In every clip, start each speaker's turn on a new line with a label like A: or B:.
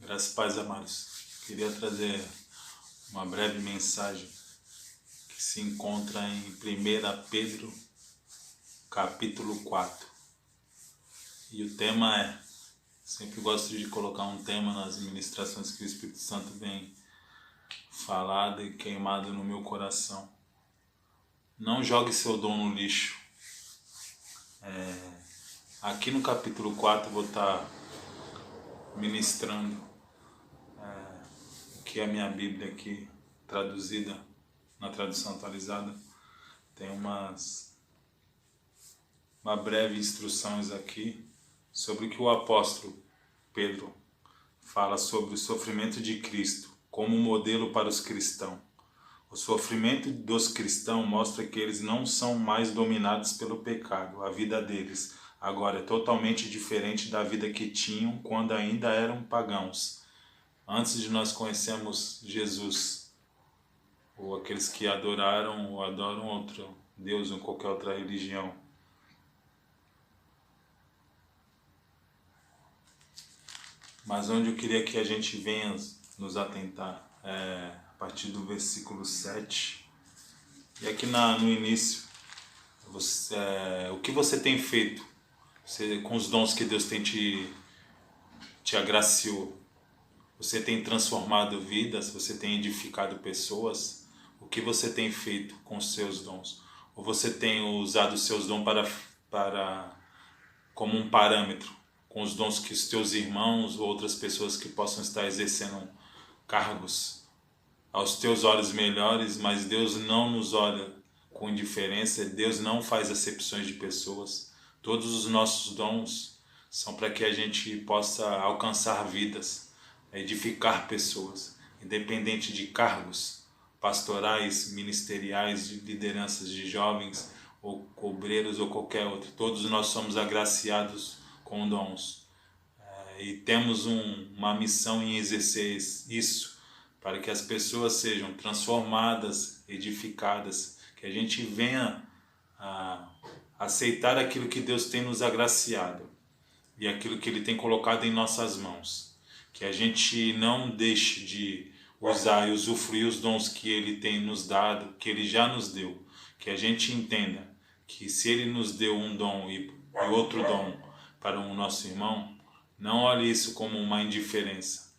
A: Graças e paz, amados. Queria trazer uma breve mensagem que se encontra em 1 Pedro, capítulo 4. E o tema é, sempre gosto de colocar um tema nas ministrações que o Espírito Santo vem falado e queimado no meu coração. Não jogue seu dom no lixo. Aqui no capítulo 4 eu vou estar ministrando que a minha Bíblia aqui, traduzida na tradução atualizada, tem uma breve instruções aqui sobre o que o apóstolo Pedro fala sobre o sofrimento de Cristo como modelo para os cristãos. O sofrimento dos cristãos mostra que eles não são mais dominados pelo pecado. A vida deles agora é totalmente diferente da vida que tinham quando ainda eram pagãos. Antes de nós conhecermos Jesus, ou aqueles que adoraram ou adoram outro Deus ou qualquer outra religião. Mas onde eu queria que a gente venha nos atentar é a partir do versículo 7. E aqui no início, o que você tem feito com os dons que Deus tem te agraciou? Você tem transformado vidas? Você tem edificado pessoas? O que você tem feito com os seus dons? Ou você tem usado os seus dons como um parâmetro, com os dons que os teus irmãos ou outras pessoas que possam estar exercendo cargos aos teus olhos melhores, mas Deus não nos olha com indiferença, Deus não faz acepções de pessoas. Todos os nossos dons são para que a gente possa alcançar vidas, edificar pessoas, independente de cargos pastorais, ministeriais, de lideranças de jovens, ou obreiros, ou qualquer outro. Todos nós somos agraciados com dons. E temos uma missão em exercer isso, para que as pessoas sejam transformadas, edificadas, que a gente venha a aceitar aquilo que Deus tem nos agraciado e aquilo que Ele tem colocado em nossas mãos. Que a gente não deixe de usar e usufruir os dons que Ele tem nos dado, que Ele já nos deu. Que a gente entenda que se Ele nos deu um dom e outro dom para o nosso irmão, não olhe isso como uma indiferença.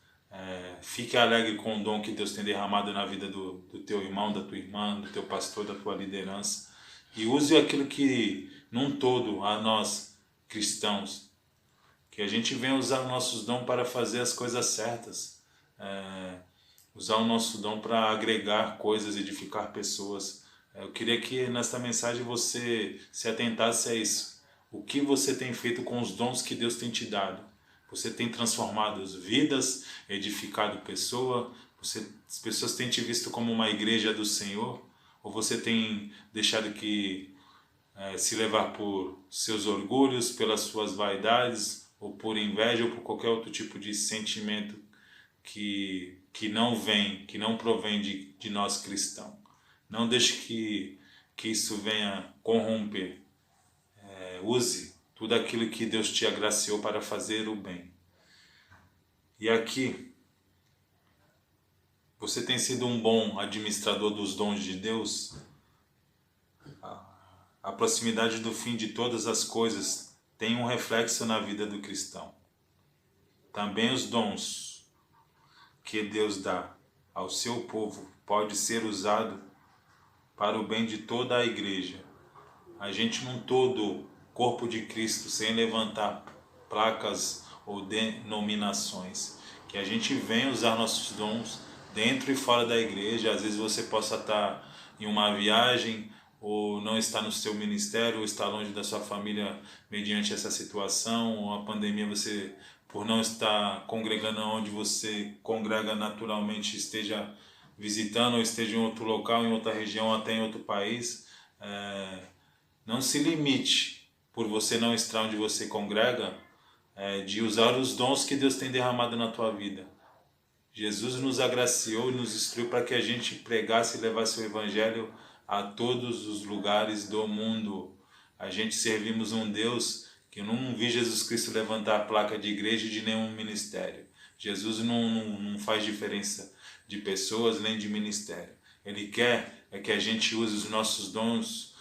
A: Fique alegre com o dom que Deus tem derramado na vida do teu irmão, da tua irmã, do teu pastor, da tua liderança. E use aquilo que, num todo, a nós, cristãos, que a gente venha usar os nossos dons para fazer as coisas certas. Usar o nosso dom para agregar coisas, edificar pessoas. Eu queria que nesta mensagem você se atentasse a isso. O que você tem feito com os dons que Deus tem te dado? Você tem transformado vidas, edificado pessoas? As pessoas têm te visto como uma igreja do Senhor? Ou você tem deixado que se levar por seus orgulhos, pelas suas vaidades, ou por inveja, ou por qualquer outro tipo de sentimento que não provém de nós cristãos? Não deixe que isso venha corromper. Use tudo aquilo que Deus te agraciou para fazer o bem. E aqui, você tem sido um bom administrador dos dons de Deus? A proximidade do fim de todas as coisas tem um reflexo na vida do cristão. Também os dons que Deus dá ao seu povo pode ser usado para o bem de toda a igreja. A gente num todo, corpo de Cristo, sem levantar placas ou denominações. Que a gente venha usar nossos dons dentro e fora da igreja. Às vezes você possa estar em uma viagem, ou não está no seu ministério, ou está longe da sua família mediante essa situação, ou a pandemia, você, por não estar congregando onde você congrega naturalmente, esteja visitando, ou esteja em outro local, em outra região, até em outro país. Não se limite, por você não estar onde você congrega, de usar os dons que Deus tem derramado na tua vida. Jesus nos agraciou e nos instruiu para que a gente pregasse e levasse o Evangelho a todos os lugares do mundo. A gente servimos um Deus que eu não vi Jesus Cristo levantar a placa de igreja de nenhum ministério, Jesus não faz diferença de pessoas nem de ministério. Ele quer que a gente use os nossos dons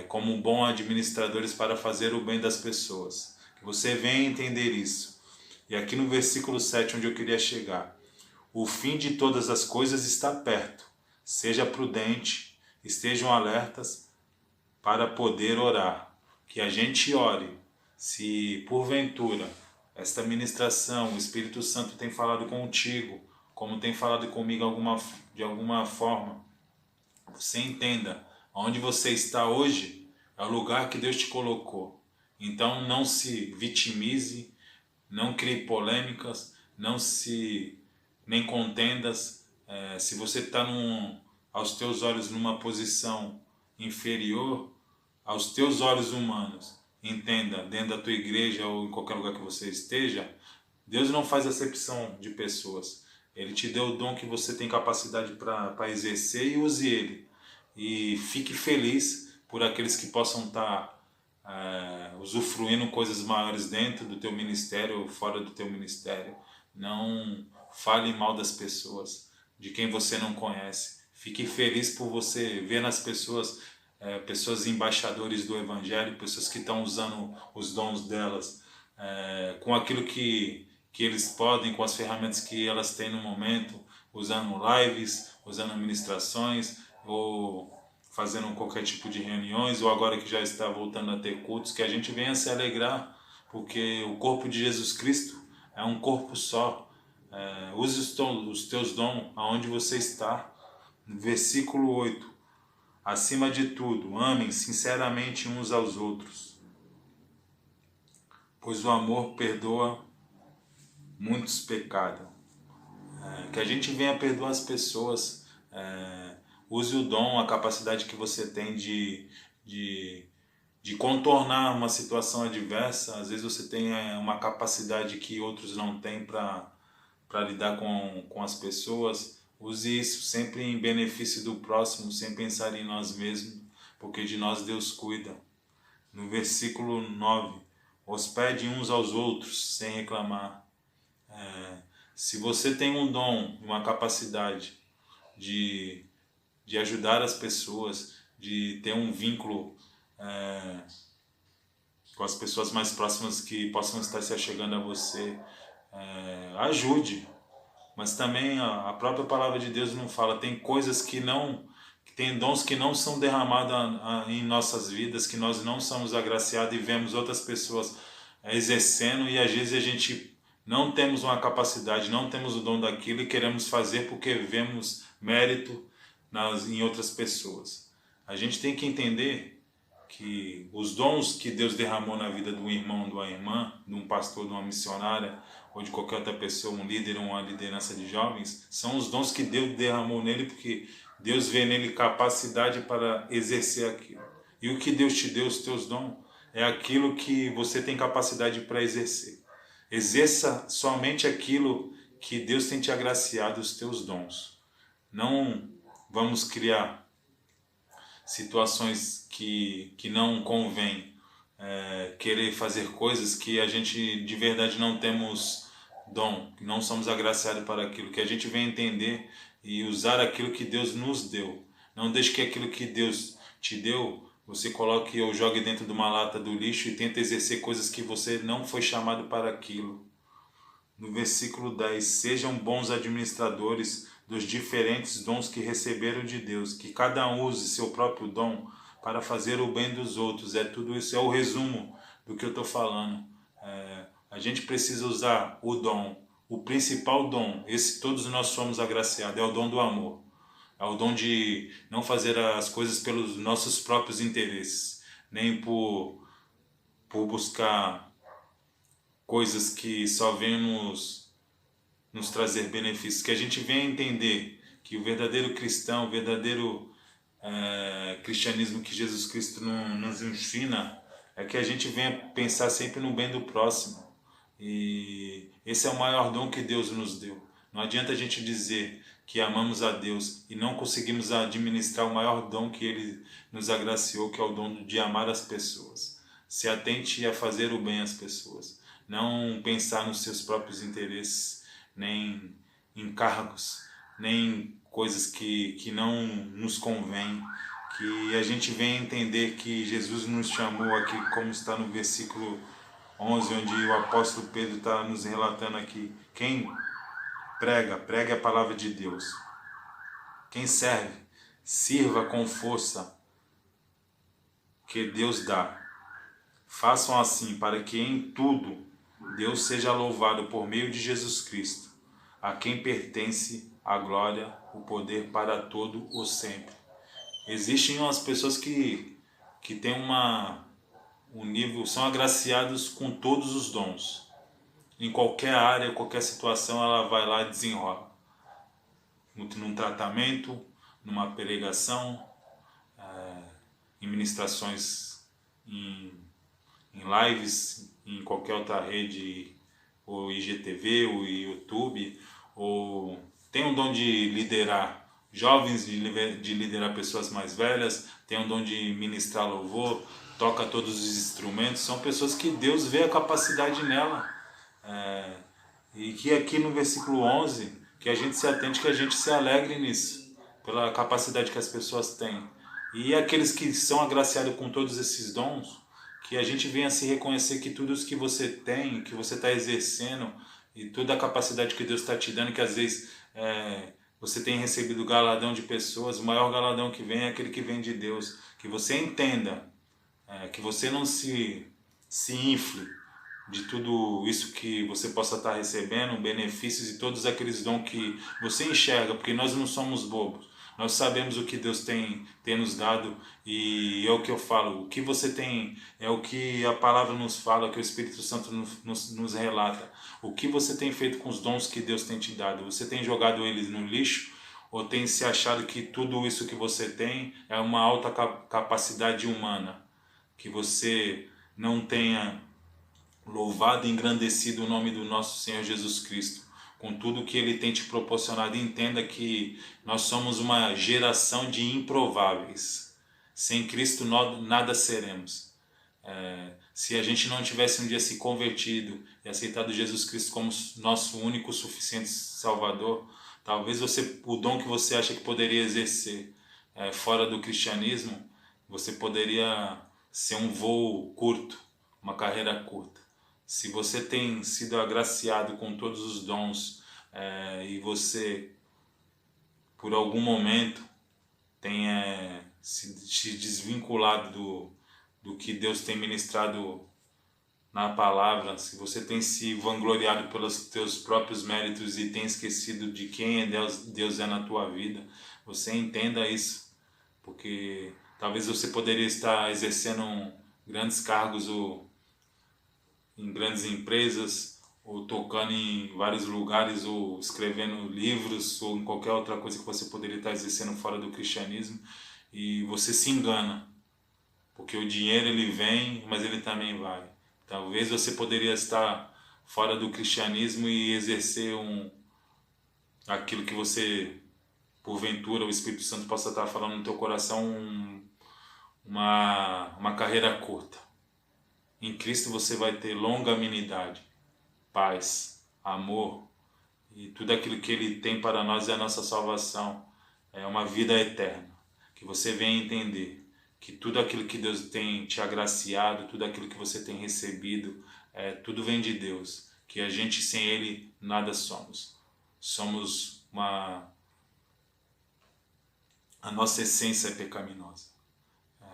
A: como bons administradores para fazer o bem das pessoas. Que você venha entender isso. E aqui no versículo 7, onde eu queria chegar. O fim de todas as coisas está perto. Seja prudente, estejam alertas para poder orar. Que a gente ore. Se porventura esta ministração, o Espírito Santo tem falado contigo, como tem falado comigo de alguma forma, você entenda, onde você está hoje é o lugar que Deus te colocou. Então não se vitimize, não crie polêmicas, nem contendas. Se você está aos teus olhos numa posição inferior aos teus olhos humanos, entenda, dentro da tua igreja ou em qualquer lugar que você esteja, Deus não faz acepção de pessoas. Ele te deu o dom que você tem capacidade para exercer e use ele. E fique feliz por aqueles que possam estar usufruindo coisas maiores dentro do teu ministério ou fora do teu ministério. Não fale mal das pessoas, de quem você não conhece. Fique feliz por você ver nas pessoas, pessoas embaixadores do Evangelho, pessoas que estão usando os dons delas com aquilo que eles podem, com as ferramentas que elas têm no momento, usando lives, usando ministrações, ou fazendo qualquer tipo de reuniões, ou agora que já está voltando a ter cultos, que a gente venha se alegrar, porque o corpo de Jesus Cristo é um corpo só. Use os teus dons aonde você está. Versículo 8. Acima de tudo, amem sinceramente uns aos outros, pois o amor perdoa muitos pecados. Que a gente venha perdoar as pessoas. Use o dom, a capacidade que você tem de contornar uma situação adversa. Às vezes você tem uma capacidade que outros não têm para lidar com as pessoas. Use isso sempre em benefício do próximo, sem pensar em nós mesmos, porque de nós Deus cuida. No versículo 9, hospede uns aos outros sem reclamar. Se você tem um dom, uma capacidade de ajudar as pessoas, de ter um vínculo com as pessoas mais próximas que possam estar se achegando a você, ajude. Mas também a própria palavra de Deus não fala, tem coisas que tem dons que não são derramados em nossas vidas, que nós não somos agraciados e vemos outras pessoas exercendo, e às vezes a gente não temos uma capacidade, não temos o dom daquilo e queremos fazer porque vemos mérito em outras pessoas. A gente tem que entender que os dons que Deus derramou na vida de um irmão, de uma irmã, de um pastor, de uma missionária, ou de qualquer outra pessoa, um líder ou uma liderança de jovens, são os dons que Deus derramou nele, porque Deus vê nele capacidade para exercer aquilo. E o que Deus te deu, os teus dons, é aquilo que você tem capacidade para exercer. Exerça somente aquilo que Deus tem te agraciado, os teus dons. Não vamos criar situações que não convém, querer fazer coisas que a gente de verdade não temos dom, que não somos agraciados para aquilo, que a gente vem entender e usar aquilo que Deus nos deu. Não deixe que aquilo que Deus te deu, você coloque ou jogue dentro de uma lata do lixo e tente exercer coisas que você não foi chamado para aquilo. No versículo 10, sejam bons administradores dos diferentes dons que receberam de Deus, que cada um use seu próprio dom para fazer o bem dos outros. Tudo isso é o resumo do que eu estou falando. A gente precisa usar o dom, o principal dom, esse todos nós somos agraciados, é o dom do amor. É o dom de não fazer as coisas pelos nossos próprios interesses, nem por buscar coisas que só vêm nos trazer benefícios. Que a gente venha entender que o verdadeiro cristão, o verdadeiro cristianismo que Jesus Cristo nos ensina, é que a gente venha pensar sempre no bem do próximo. E esse é o maior dom que Deus nos deu. Não adianta a gente dizer que amamos a Deus e não conseguimos administrar o maior dom que Ele nos agraciou, que é o dom de amar as pessoas. Se atente a fazer o bem às pessoas. Não pensar nos seus próprios interesses. nem em cargos, nem em coisas que não nos convém, que a gente venha entender que Jesus nos chamou aqui, como está no versículo 11, onde o apóstolo Pedro está nos relatando aqui. Quem pregue a palavra de Deus. Quem serve, sirva com força que Deus dá. Façam assim para que em tudo Deus seja louvado por meio de Jesus Cristo, a quem pertence a glória, o poder para todo o sempre. Existem umas pessoas que têm um nível, são agraciados com todos os dons. Em qualquer área, qualquer situação, ela vai lá e desenrola. Num tratamento, numa pregação, em ministrações, em lives, em qualquer outra rede, ou IGTV, ou YouTube, ou tem um dom de liderar jovens, de liderar pessoas mais velhas, tem um dom de ministrar louvor, toca todos os instrumentos, são pessoas que Deus vê a capacidade nela. E que aqui no versículo 11, que a gente se atente, que a gente se alegre nisso, pela capacidade que as pessoas têm. E aqueles que são agraciados com todos esses dons, que a gente venha se reconhecer que tudo isso que você tem, que você está exercendo, e toda a capacidade que Deus está te dando, que às vezes você tem recebido galardão de pessoas, o maior galardão que vem é aquele que vem de Deus. Que você entenda, que você não se infle de tudo isso que você possa estar recebendo, benefícios e todos aqueles dons que você enxerga, porque nós não somos bobos. Nós sabemos o que Deus tem nos dado, e é o que eu falo, o que você tem é o que a palavra nos fala, que o Espírito Santo nos relata. O que você tem feito com os dons que Deus tem te dado? Você tem jogado eles no lixo, ou tem se achado que tudo isso que você tem é uma alta capacidade humana? Que você não tenha louvado e engrandecido o nome do nosso Senhor Jesus Cristo, com tudo que Ele tem te proporcionado. Entenda que nós somos uma geração de improváveis. Sem Cristo nada seremos. Se a gente não tivesse um dia se convertido e aceitado Jesus Cristo como nosso único suficiente Salvador, talvez o dom que você acha que poderia exercer fora do cristianismo, você poderia ser um voo curto, uma carreira curta. Se você tem sido agraciado com todos os dons e você, por algum momento, tenha se desvinculado do que Deus tem ministrado na palavra, se você tem se vangloriado pelos teus próprios méritos e tem esquecido de quem Deus é na tua vida, você entenda isso, porque talvez você poderia estar exercendo grandes cargos em grandes empresas, ou tocando em vários lugares, ou escrevendo livros, ou em qualquer outra coisa que você poderia estar exercendo fora do cristianismo, e você se engana, porque o dinheiro ele vem, mas ele também vai. Talvez você poderia estar fora do cristianismo e exercer aquilo que você, porventura, o Espírito Santo possa estar falando no teu coração, uma carreira curta. Em Cristo você vai ter longanimidade, paz, amor, e tudo aquilo que Ele tem para nós é a nossa salvação, é uma vida eterna. Que você venha entender que tudo aquilo que Deus tem te agraciado, tudo aquilo que você tem recebido, tudo vem de Deus. Que a gente sem Ele nada somos. A nossa essência é pecaminosa.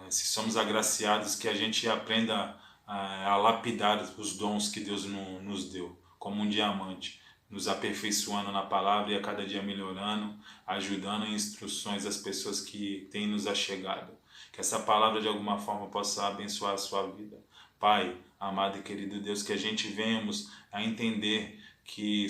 A: Se somos agraciados, que a gente aprenda a lapidar os dons que Deus nos deu, como um diamante, nos aperfeiçoando na palavra e a cada dia melhorando, ajudando em instruções as pessoas que têm nos achegado. Que essa palavra de alguma forma possa abençoar a sua vida. Pai, amado e querido Deus, que a gente venhamos a entender que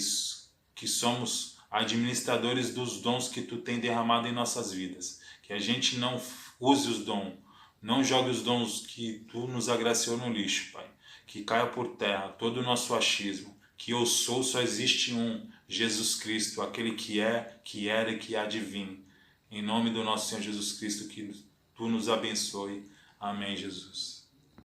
A: somos administradores dos dons que Tu tem derramado em nossas vidas. Que a gente não use os dons, não jogue os dons que Tu nos agraciou no lixo, Pai. Que caia por terra todo o nosso achismo. Que eu sou, só existe um, Jesus Cristo, aquele que é, que era e que há de vir. Em nome do nosso Senhor Jesus Cristo, que Tu nos abençoe. Amém, Jesus.